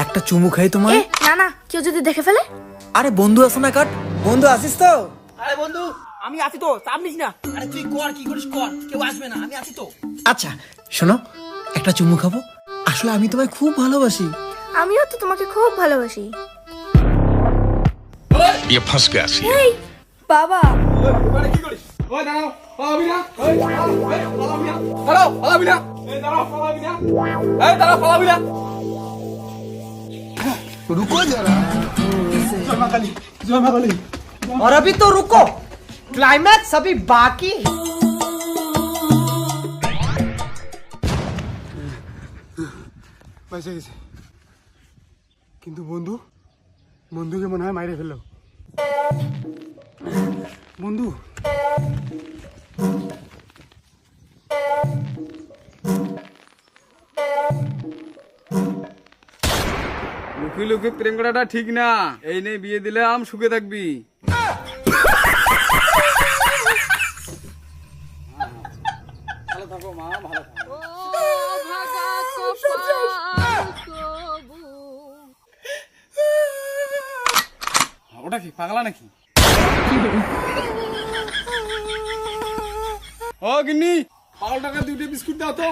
একটা চুমু খাই তোমার। না না, কেউ যদি দেখে ফেলে। আরে বন্ধু আছো না কাট, বন্ধু আসিস তো? আরে বন্ধু আমি আছি তো, চাপ নিস না। আরে তুই কর, কি করিস কর, কেউ আসবে না, আমি আছি তো। আচ্ছা শোনো, একটা চুমু খাবো? আসলে আমি তোমায় খুব ভালোবাসি। আমিও তো তোমাকে খুব ভালোবাসি। ये फंस गया सी। এই বাবা, ওই কি করিস? ওই দাঁড়াও, পালাবি না। ওই পালাবি না। দাঁড়াও, পালাবি না। এই দাঁড়াও, পালাবি না। এই দাঁড়াও, পালাবি না। रुको जरा। জয় মা কালী, জয় মা কালী। और अभी तो रुको, क्लाइमैक्स अभी बाकी। পয়সা গেছে, কিন্তু বন্ধুকে মনে হয় মাইরে ফেললো। বন্ধু লুকি লুকি প্রেম করাটা ঠিক না। এই নে বিয়ে দিলাম, সুখে থাকবি। ভালো থাকো মা, ভালো থাকো। ওটা কি পাগলা নাকি? ও গিন্নি, পাগলটাকে দুটো বিস্কুট দাও তো।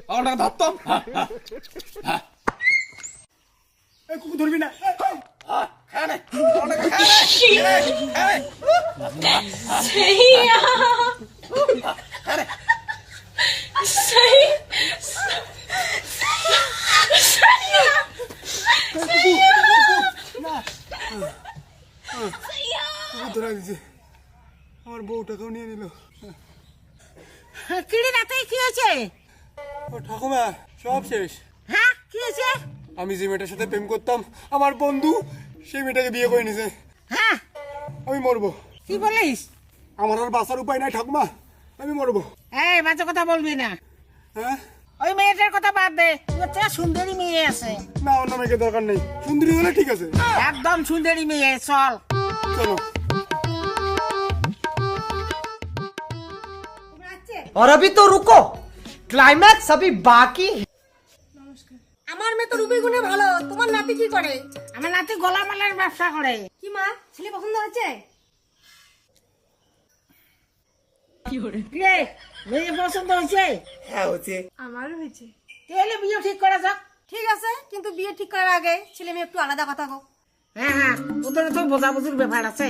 পাগলটাকে ধরতাম। কুকুর ধরবি না। ধরা দিছে, আমার বউটাকেও নিয়ে নিল। কিরে রাতে কি হয়েছে? ও ঠাকুমা, সব শেষ। হ্যাঁ কি হয়েছে? আমি যে মেয়েটার সাথে প্রেম করতাম, আমার বন্ধু সেই মেয়েটাকে বিয়ে করে নিছে। হ্যাঁ আমি মরবো। কি বলিস? আমার আর বাঁচার উপায় নাই ঠাকুমা, আমি মরবো। এই বাজে কথা বলবি না। হ্যাঁ ওই মেয়েটার কথা বাদ দে, ওর তো সুন্দরী মেয়ে আছে। না, অন্য মেয়েকে দরকার নেই, সুন্দরী হলে ঠিক আছে। একদম সুন্দরী মেয়ে, চল। চলো। और अभी तो रुको, क्लाइमैक्स अभी बाकी। আমার মেয়ে তো রূপে গুণে ভালো, তোমার নাতি কি করে? আমার নাতি গলা মালার ব্যবসা করে। কি মা, ছেলে পছন্দ হচ্ছে? কিরে মেয়ে পছন্দ হয়েছে? হ্যাঁ হচ্ছে। আমারও হয়েছে। তাহলে বিয়ে ঠিক করা যাক। ঠিক আছে, কিন্তু বিয়ে ঠিক করার আগে ছেলে মেয়ে একটু আলাদা কথা কও। হ্যাঁ হ্যাঁ, ওদের তো বোঝাবুঝির ব্যাপার আছে।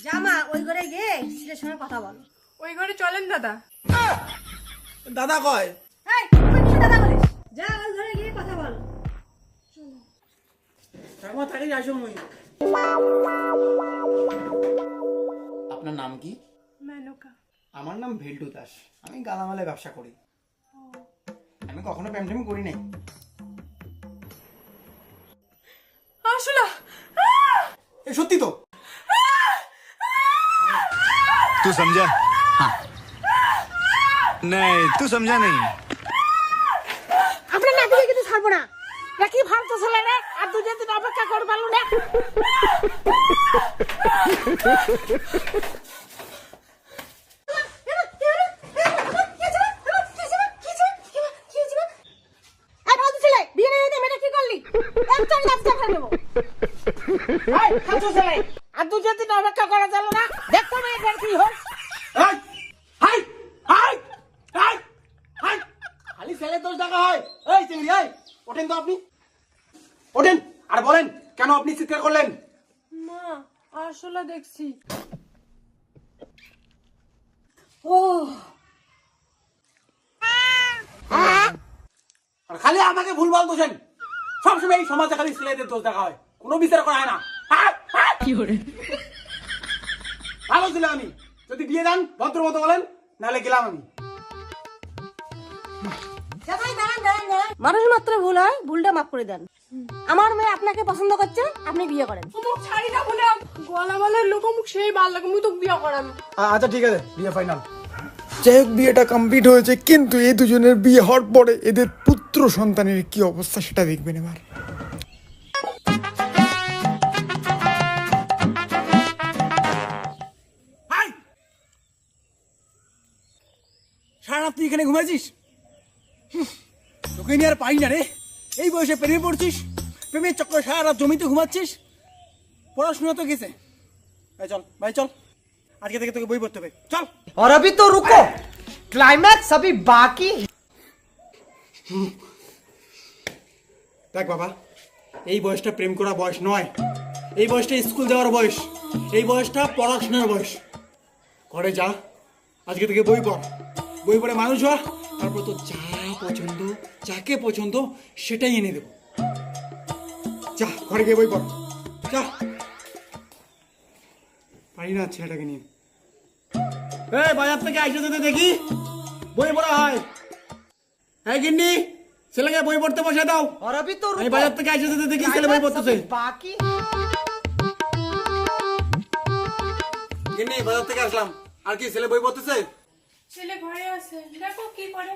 জামা ওই ঘরে গিয়ে ছেলের সঙ্গে কথা বল। ওই ঘরে চলেন দাদা। দাদা কয়। এই তুই কি দাদা বলিস? যা ওই ঘরে গিয়ে কথা বল। ঠাকুমা তাড়ি আসো। মই আপনার নাম কি? মেনকা। আমার নাম ভেল্টু দাস, আমি গালামালে ব্যবসা করি। আমি কখনো প্রেম টেম করি নাই। আসলে এ সত্যি তো? तू समझा? हाँ। नहीं तू समझा नहीं। আপনার নাতিকে কিন্তু ছাড়বো না। কি ফালতু ছেলে রে, আর দুজন দিন অপেক্ষা করে পারলো না। আর দুজন দিন অপেক্ষা করা গেল না, দেখতে মেয়েটার কি হয়। খালি ছেলে দোষ দেখা হয়। এই চিংড়ি, এই ওঠেন তো আপনি, ওঠেন আর বলেন কেন আপনি চিৎকার করলেন? মা আসলে দেখছি। আর খালি আমাকে ভুলভাল দোষেন। সবসময় এই সমাজে খালি ছেলেদের দোষ দেখা হয়, কোনো বিচার করা হয় না। ভালো ছিল আমি, যদি বিয়ে দেন ভদ্র মতো বলেন, নাহলে গেলাম আমি। মানুষ মাত্র ভুল হয়, ভুলটা মাফ করে দেন। আমার মেয়ে আপনাকে পছন্দ করছে, আপনি বিয়ে করেন। মুখ ছাড়ি না বলে গলা মালার লোক মুখ সেই ভাল লাগে, মুই তো বিয়ে করাম। আচ্ছা ঠিক আছে, বিয়ে ফাইনাল। যাই হোক, বিয়েটা কমপ্লিট হয়েছে, কিন্তু এই দুজনের বিয়ে হওয়ার পরে এদের পুত্র সন্তানের কি অবস্থা সেটা দেখবেন এবার। সারা রাত তুই এখানে ঘুমাইছিস? তোকে নিয়ে আর পাই না রে, এই বয়সে প্রেমে পড়ছিস, প্রেমের চক্কর সারা রাত জমিতে ঘুমাচ্ছিস, পড়াশোনা তো গেছে। ভাই চল, ভাই চল, আজকে থেকে তোকে বই পড়তে হবে, চল। और अभी तो रुको, क्लाइमैक्स अभी बाकी। দেখ বাবা, এই বয়সটা প্রেম করা বয়স নয়, এই বয়সটা স্কুল যাওয়ার বয়স, এই বয়সটা পড়াশোনার বয়স। ঘরে যা, আজকে থেকে বই পড়, বই পড়ে মানুষ হ, তারপর তো যা পছন্দ, যাকে পছন্দ সেটাই এনে দেবো। যা ঘরে গিয়ে বই পড়, যা। পারি না ছেলেটাকে নিয়ে। এই বাজার থেকে আইসে যেতে দেখি বই পড়া হয়। হ্যাঁ গিন্নি, ছেলেকে বই পড়তে বসে দাও। और अभी तो আমি रुको, বাজার থেকে আইসে যেতে দেখি ছেলে বই क्लाइमैक्स পড়তেছে। अभी बाकी। গিন্নি, বাজার থেকে আসলাম, আর কি ছেলে বই পড়তেছে? ছেলে ঘরে আছে, দেখো কি করে।